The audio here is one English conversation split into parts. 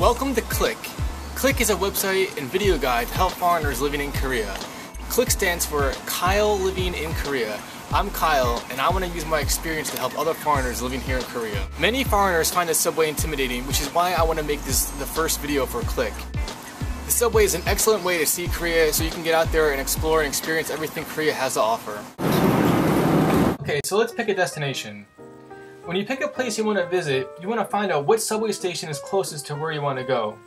Welcome to Click. Click is a website and video guide to help foreigners living in Korea. Click stands for Kyle Living in Korea. I'm Kyle, and I want to use my experience to help other foreigners living here in Korea. Many foreigners find the subway intimidating, which is why I want to make this the first video for Click. The subway is an excellent way to see Korea, so you can get out there and explore and experience everything Korea has to offer. Okay, so let's pick a destination. When you pick a place you want to visit, you want to find out what subway station is closest to where you want to go.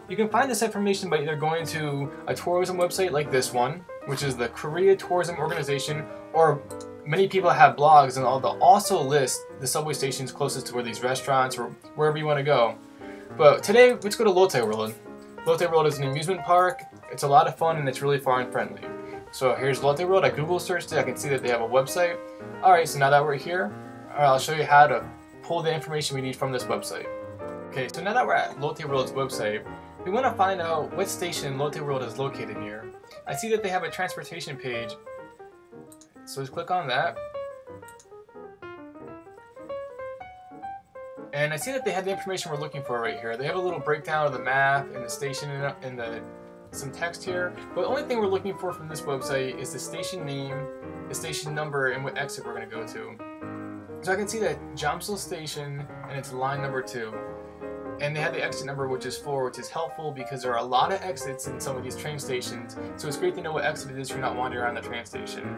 You can find this information by either going to a tourism website like this one, which is the Korea Tourism Organization, or many people have blogs and they'll also list the subway stations closest to where these restaurants or wherever you want to go. But today, let's go to Lotte World. Lotte World is an amusement park. It's a lot of fun and it's really foreign friendly. So here's Lotte World. I Google searched it. I can see that they have a website. Alright, so now that we're here, I'll show you how to pull the information we need from this website. Okay, so now that we're at Lotte World's website, we want to find out what station Lotte World is located near. I see that they have a transportation page, so let's click on that. And I see that they have the information we're looking for right here. They have a little breakdown of the map and the station and some text here. But the only thing we're looking for from this website is the station name, the station number, and what exit we're going to go to. So I can see that Jamsil Station, and it's line number 2. And they have the exit number, which is 4, which is helpful because there are a lot of exits in some of these train stations. So it's great to know what exit it is so you're not wandering around the train station.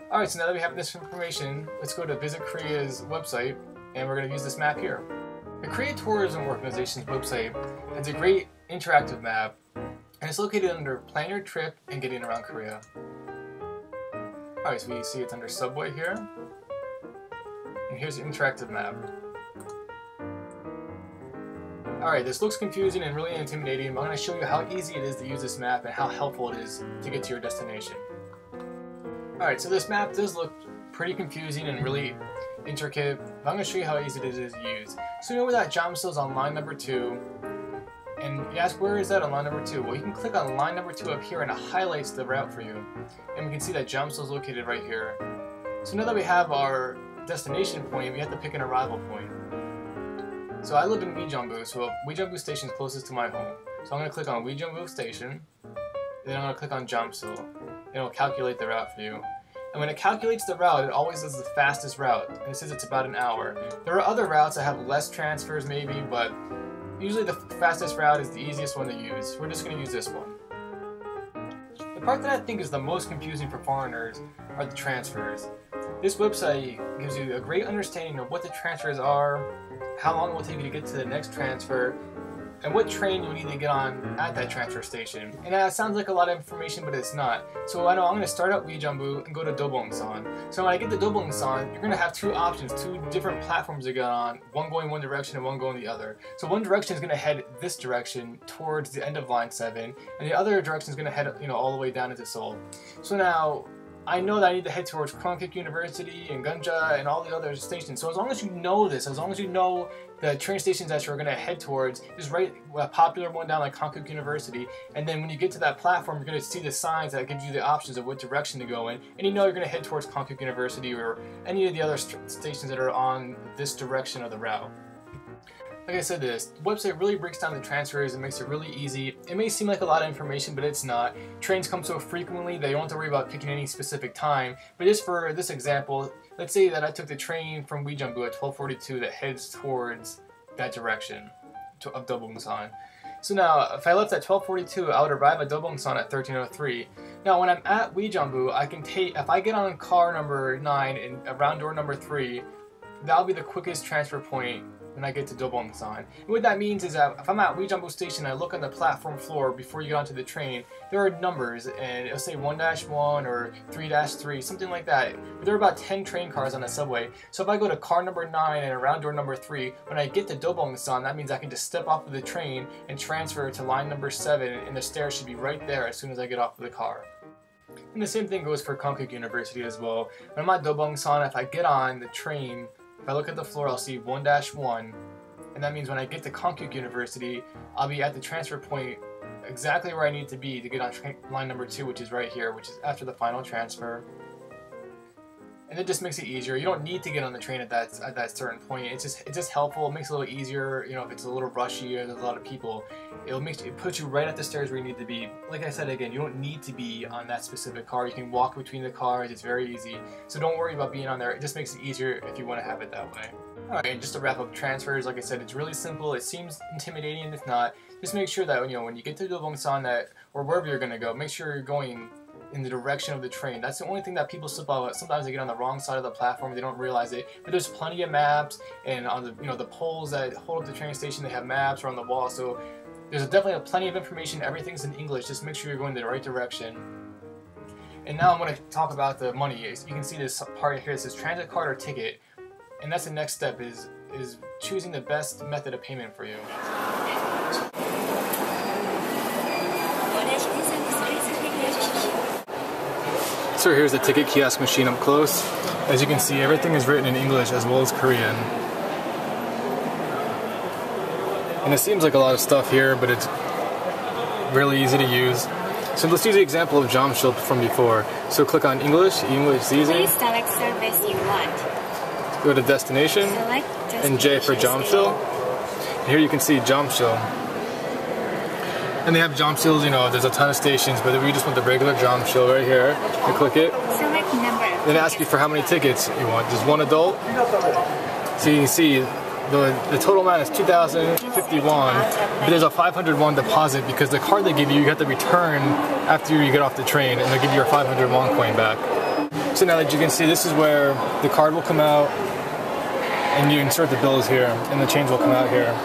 Alright, so now that we have this information, let's go to Visit Korea's website, and we're going to use this map here. The Korea Tourism Organization's website has a great interactive map, and it's located under Plan Your Trip and Getting Around Korea. Alright, so we see it's under Subway here. And here's the interactive map. Alright, this looks confusing and really intimidating, but I'm going to show you how easy it is to use this map and how helpful it is to get to your destination. Alright, so this map does look pretty confusing and really intricate, but I'm going to show you how easy it is to use. So you know that Jamsil is on line number 2, and you ask where is that on line number 2? Well, you can click on line number 2 up here and it highlights the route for you. And we can see that Jamsil is located right here. So now that we have our destination point, we have to pick an arrival point. So I live in Uijeonbu, so Uijeonbu Station is closest to my home. So I'm going to click on Uijeonbu Station, then I'm going to click on Jamsil, and it'll calculate the route for you. And when it calculates the route, it always does the fastest route, and it says it's about an hour. There are other routes that have less transfers maybe, but usually the fastest route is the easiest one to use. We're just going to use this one. The part that I think is the most confusing for foreigners are the transfers. This website gives you a great understanding of what the transfers are, how long it will take you to get to the next transfer, and what train you need to get on at that transfer station. And that sounds like a lot of information, but it's not. So I know I'm going to start at Uijeonbu and go to Dobongsan. So when I get to Dobongsan, you're going to have two options, two different platforms to get on, one going one direction and one going the other. So one direction is going to head this direction towards the end of line 7, and the other direction is going to head all the way down into Seoul. So now I know that I need to head towards Konkuk University and Gunja and all the other stations. So as long as you know this, as long as you know the train stations that you're going to head towards, just write a popular one down like Konkuk University, and then when you get to that platform, you're going to see the signs that give you the options of what direction to go in, and you know you're going to head towards Konkuk University or any of the other stations that are on this direction of the route. Like I said, this website really breaks down the transfers and makes it really easy. It may seem like a lot of information, but it's not. Trains come so frequently that you don't have to worry about picking any specific time. But just for this example, let's say that I took the train from Uijeonbu at 12:42 that heads towards that direction of Dobongsan. So now, if I left at 12:42, I would arrive at Dobongsan at 13:03. Now, when I'm at Uijeonbu, I can take, if I get on car number 9 and around door number 3, that'll be the quickest transfer point when I get to Dobongsan. And what that means is that if I'm at Uijeonbu Station and I look on the platform floor before you get onto the train, there are numbers, and it'll say 1-1 or 3-3, something like that. But there are about 10 train cars on the subway. So if I go to car number 9 and around door number 3, when I get to Dobongsan, that means I can just step off of the train and transfer to line number 7, and the stairs should be right there as soon as I get off of the car. And the same thing goes for Konkuk University as well. When I'm at Dobongsan, if I get on the train, if I look at the floor, I'll see 1-1, and that means when I get to Konkuk University, I'll be at the transfer point exactly where I need to be to get on line number 2, which is right here, which is after the final transfer. and it just makes it easier. You don't need to get on the train at that certain point. It's just helpful. It makes it a little easier. You know, if it's a little rushy or there's a lot of people, it puts you right at the stairs where you need to be. Like I said again, you don't need to be on that specific car. You can walk between the cars. It's very easy. So don't worry about being on there. It just makes it easier if you want to have it that way. Alright, and just to wrap up transfers, like I said, it's really simple. It seems intimidating, if not. Just make sure that when you get to the Bongsan or wherever you're gonna go, make sure you're going in the direction of the train. That's the only thing that people slip up. Sometimes they get on the wrong side of the platform, they don't realize it. But there's plenty of maps, and on the the poles that hold up the train station, they have maps, or on the wall. So there's definitely plenty of information. Everything's in English. Just make sure you're going in the right direction. And now I'm going to talk about the money. You can see this part here. It says transit card or ticket, and that's the next step is choosing the best method of payment for you. So here's the ticket kiosk machine up close. As you can see, everything is written in English as well as Korean. And it seems like a lot of stuff here, but it's really easy to use. So let's use the example of Jamsil from before. So click on English is easy. Please select service you want. Go to destination, and J for Jamsil. Here you can see Jamsil. And they have Jamsils, there's a ton of stations, but if you just want the regular Jamsil right here, you click it. Select number. Then it asks you for how many tickets you want. Just one adult. So you can see the total amount is 2,051, but there's a 501 deposit because the card they give you have to return after you get off the train, and they'll give you your 501 coin back. So now that you can see, this is where the card will come out, and you insert the bills here, and the change will come out here.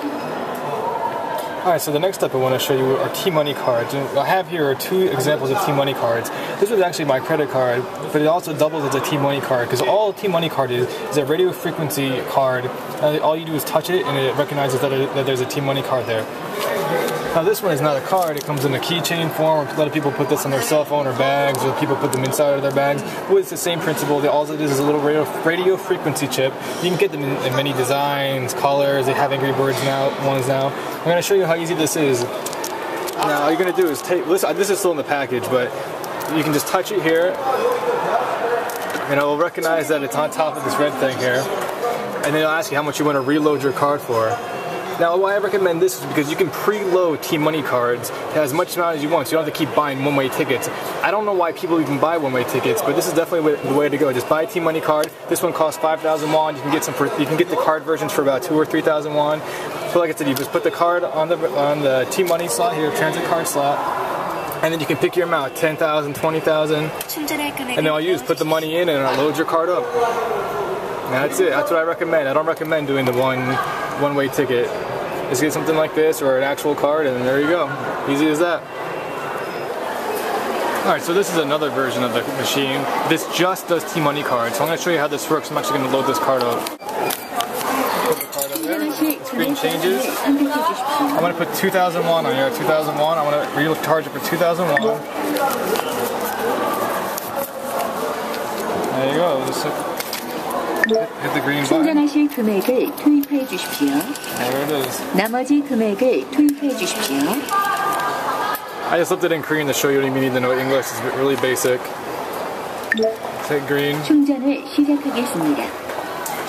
Alright, so the next step I want to show you are T-Money cards. And I have here 2 examples of T-Money cards. This was actually my credit card, but it also doubles as a T-Money card, because all a T-Money card is a radio frequency card. All you do is touch it, and it recognizes that there's a T-Money card there. Now this one is not a card, it comes in a keychain form. A lot of people put this on their cell phone or bags, or people put them inside of their bags. Well, it's the same principle. All it is a little radio frequency chip. You can get them in many designs, colors. They have Angry Birds ones now. I'm going to show you how easy this is. Now all you're going to do is this is still in the package, but you can just touch it here, and it will recognize that it's on top of this red thing here, and then it'll ask you how much you want to reload your card for. Now, why I recommend this is because you can preload T-Money cards to as much amount as you want, so you don't have to keep buying one-way tickets. I don't know why people even buy one-way tickets, but this is definitely the way to go. Just buy a T-Money card. This one costs 5,000 won. You can get the card versions for about 2,000 or 3,000 won. So, like I said, you just put the card on the T-Money slot here, transit card slot, and then you can pick your amount, 10,000, 20,000, and then all you do is put the money in and it'll load your card up. And that's it. That's what I recommend. I don't recommend doing the one-way ticket. Just get something like this or an actual card, and there you go. Easy as that. Alright, so this is another version of the machine. This just does T-Money cards. So I'm going to show you how this works. I'm actually going to load this card up. Put the card up there. The screen changes. I'm going to put 2,000 won on here. 2,000 won. I'm going to recharge it for 2,000 won. There you go. Hit the green button. 충전하실 금액을 투입해 주십시오. There it is. 나머지 금액을 투입해 주십시오. I just left it in Korean to show you what you need to know English. It's really basic. Hit green. 충전을 시작하겠습니다.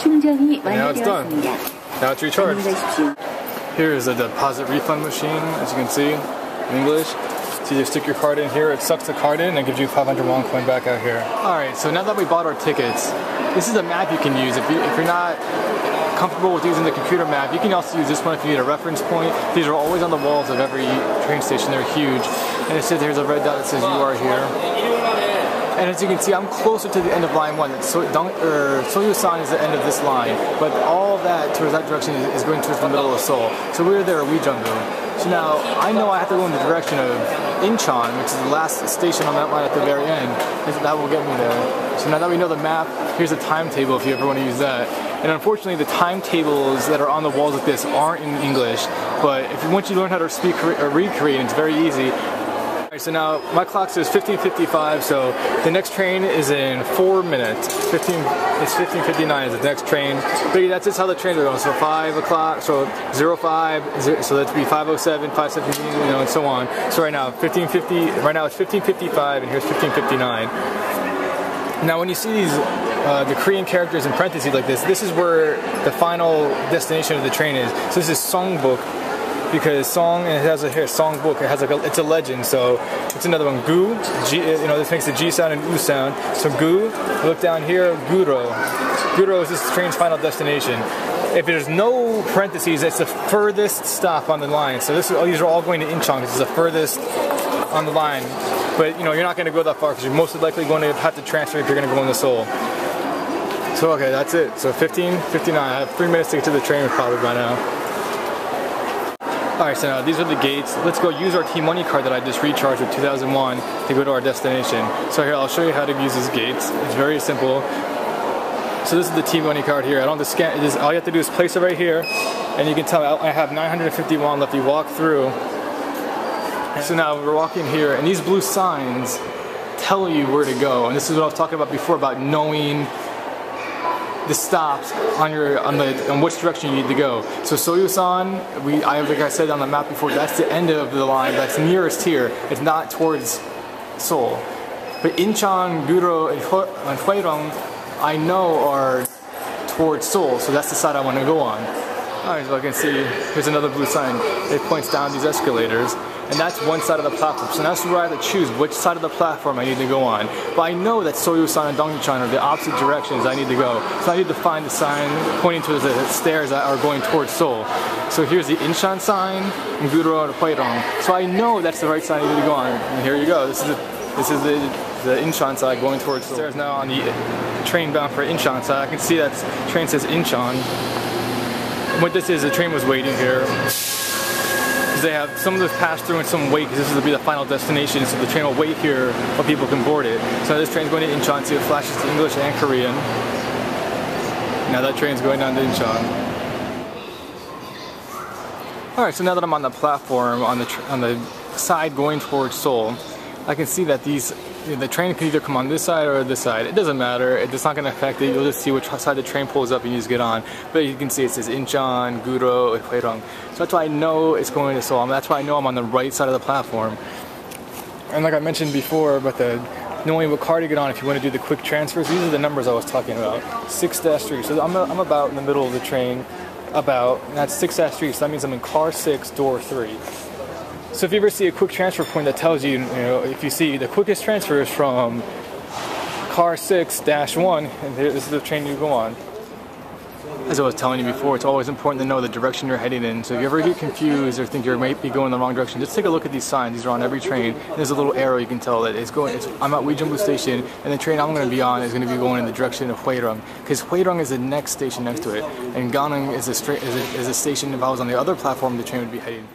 충전이 Now it's done. 완료되었습니다. Now it's recharged. Here is a deposit refund machine, as you can see, in English. So you just stick your card in here, it sucks the card in, and gives you 500 won coin back out here. Alright, so now that we bought our tickets, this is a map you can use. If you're not comfortable with using the computer map, you can also use this one if you need a reference point. These are always on the walls of every train station. They're huge. And it says there's a red dot that says you are here. And as you can see, I'm closer to the end of line 1. Soyusan is the end of this line, but all of that towards that direction is going towards the middle of Seoul. So we're there at Wejeonbu. So now I know I have to go in the direction of Incheon, which is the last station on that line at the very end. That will get me there. So now that we know the map, here's a timetable if you ever want to use that. And unfortunately, the timetables that are on the walls like this aren't in English. But once you learn how to speak or read Korean, it's very easy. Alright, so now my clock says 15:55, so the next train is in 4 minutes. It's 15:59 is the next train. But that's just how the trains are going. So 5 o'clock, so 05, so that'd be 5:07, 5:17, and so on. So right now, 15:50. Right now it's 15:55, and here's 15:59. Now when you see these the Korean characters in parentheses like this is where the final destination of the train is. So this is Songbuk, because Song, and it has a here Songbuk. It has like it's a legend. So it's another one. Gu, G, this makes the G sound and U sound. So Gu. Look down here. Guro. Guro is this train's final destination. If there's no parentheses, it's the furthest stop on the line. So these are all going to Incheon. This is the furthest on the line. But you're not going to go that far because you're most likely going to have to transfer if you're going to go into Seoul. So okay, that's it. So 15:59. I have 3 minutes to get to the train probably by now. Alright, so now these are the gates. Let's go use our T-Money card that I just recharged with 2001 to go to our destination. So here, I'll show you how to use these gates. It's very simple. So this is the T-Money card here. I don't have to scan it. All you have to do is place it right here, and you can tell I have 950 won left. You walk through. So now we're walking here, and these blue signs tell you where to go. And this is what I was talking about before about knowing the stops on which direction you need to go. So Soyusan, like I said on the map before, that's the end of the line. That's nearest here. It's not towards Seoul. But Incheon, Guro, and Hwairong, I know are towards Seoul. So that's the side I want to go on. Alright, so I can see here's another blue sign. It points down these escalators. And that's one side of the platform. So that's where I have to choose which side of the platform I need to go on. But I know that Soyusan and Dongjuchan are the opposite directions I need to go. So I need to find the sign pointing to the stairs that are going towards Seoul. So here's the Incheon sign, and Guro and Hwairong. So I know that's the right side I need to go on. And here you go. This is the Incheon side going towards Seoul. There's now on the train bound for Incheon side. I can see that train says Incheon. What this is, the train was waiting here. They have some of this pass through and some wait because this will be the final destination, so the train will wait here while people can board it. So this train's going to Incheon, so it flashes to English and Korean. Now that train's going down to Incheon. Alright, so now that I'm on the platform on the side going towards Seoul, I can see that the train can either come on this side or this side. It doesn't matter. It's not going to affect it. You'll just see which side the train pulls up and you just get on. But you can see it says Incheon, Guro, Hwairong. So that's why I know it's going to Seoul. That's why I know I'm on the right side of the platform. And like I mentioned before about knowing what car to get on if you want to do the quick transfers, these are the numbers I was talking about. 6-3. So I'm about in the middle of the train. That's 6-3. So that means I'm in car 6, door 3. So if you ever see a quick transfer point that tells you, if you see the quickest transfer is from car 6-1, and this is the train you go on. As I was telling you before, it's always important to know the direction you're heading in. So if you ever get confused or think you might be going the wrong direction, just take a look at these signs. These are on every train. And there's a little arrow you can tell that I'm at Uijeonbu Station, and the train I'm going to be on is going to be going in the direction of Hwairong, because Hwairong is the next station next to it, and Ganong is a station. If I was on the other platform, the train would be heading.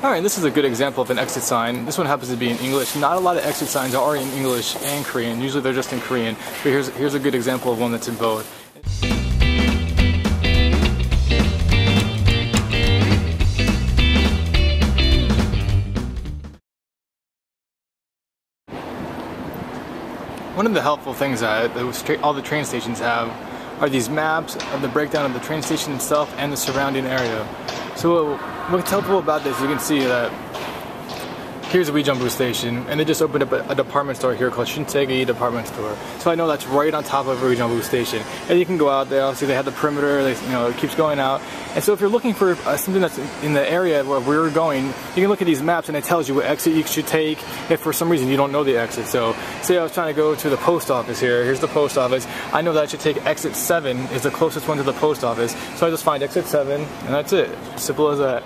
Alright, this is a good example of an exit sign. This one happens to be in English. Not a lot of exit signs are in English and Korean. Usually they're just in Korean. But here's a good example of one that's in both. One of the helpful things that all the train stations have are these maps of the breakdown of the train station itself and the surrounding area. So what's helpful about this, you can see that here's Uijeonbu Station, and they just opened up a department store here called Shinsegae Department Store. So I know that's right on top of Uijeonbu Station. And you can go out there, obviously they have the perimeter, it keeps going out. And so if you're looking for something that's in the area where we're going, you can look at these maps and it tells you what exit you should take if for some reason you don't know the exit. So say I was trying to go to the post office here. Here's the post office. I know that I should take exit 7 is the closest one to the post office. So I just find exit 7 and that's it. Simple as that.